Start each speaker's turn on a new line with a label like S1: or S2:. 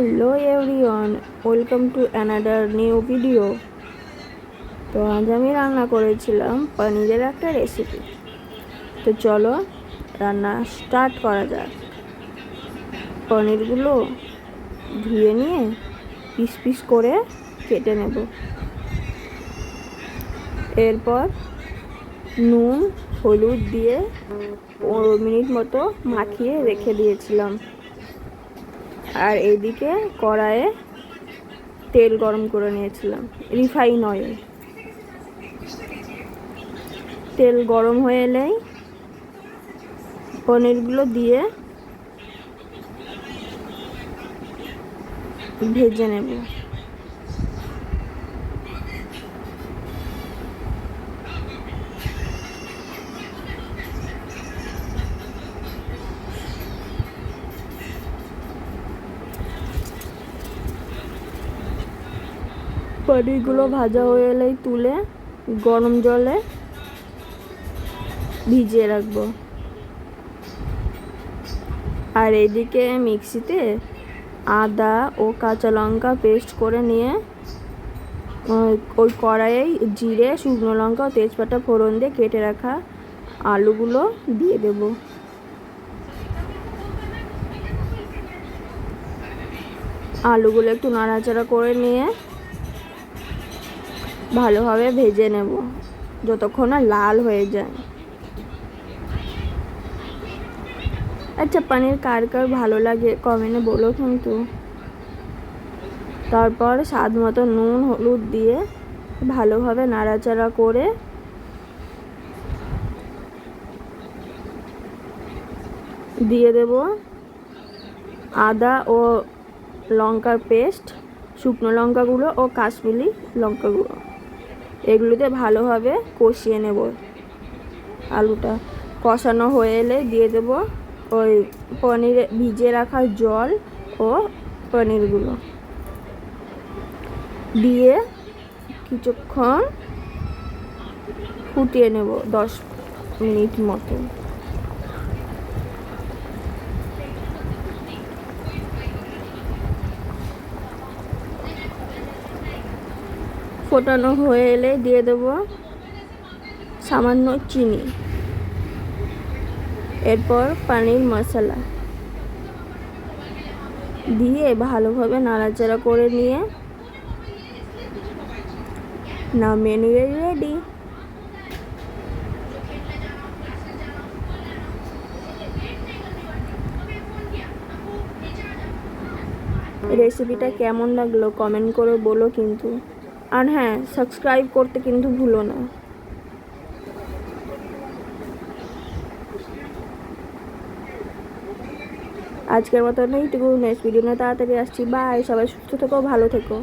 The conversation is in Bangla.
S1: Hello everyone, welcome to another new video. তো আজ আমি রান্না করেছিলাম পনিরের একটা রেসিপি। তো চলো রান্না স্টার্ট করা যাক। পনিরগুলো ধুয়ে নিয়ে পিস পিস করে কেটে নেব। এরপর নুন হলুদ দিয়ে 15 মিনিট মতো মাখিয়ে রেখে দিয়েছিলাম। আর এইদিকে কড়াইয়ে তেল গরম করে নিয়েছিলাম, রিফাইন অয়েল। তেল গরম হয়ে এলেই পনিরগুলো দিয়ে ভেজে নেব। পনিরগুলো ভাজা হয়ে এলেই তুলে গরম জলে ভিজিয়ে রাখবো। আর এদিকে মিক্সিতে আদা ও কাঁচা লঙ্কা পেস্ট করে নিয়ে ওই কড়াইয়ে জিরে, শুকনো লঙ্কা ও তেজপাতা ফোড়ন দিয়ে কেটে রাখা আলুগুলো দিয়ে দেব। আলুগুলো একটু নাড়াচাড়া করে নিয়ে ভালোভাবে ভেজে নেব যতক্ষণ না লাল হয়ে যায়। আচ্ছা, পনির কার কার ভালো লাগে কমেন্টে বলো কিন্তু। তারপর স্বাদ মতো নুন হলুদ দিয়ে ভালোভাবে নাড়াচাড়া করে দিয়ে দেব আদা ও লঙ্কার পেস্ট, শুকনো লঙ্কাগুলো ও কাশ্মীরি লঙ্কাগুলো। এগুলোতে ভালোভাবে কষিয়ে নেব। আলুটা কষানো হয়ে এলে দিয়ে দেব ওই পনিরে ভিজিয়ে রাখা জল ও পনিরগুলো দিয়ে কিছুক্ষণ ফুটিয়ে নেব, 10 মিনিট মতো। ফোটানো হয়ে এলে দিয়ে দেব সামান্য চিনি। এরপর পনির মশলা দিয়ে ভালোভাবে নাড়াচাড়া করে নিয়ে নামিয়ে নিয়ে রেডি। রেসিপিটা কেমন লাগলো কমেন্ট করে বলো কিন্তু। আর হ্যাঁ, সাবস্ক্রাইব করতে কিন্তু ভুলো না। আজকের মতো এইটুকু, নেক্সট ভিডিও নিয়ে তাড়াতাড়ি আসছি। বাই, সবাই সুস্থ থেকো, ভালো থেকো।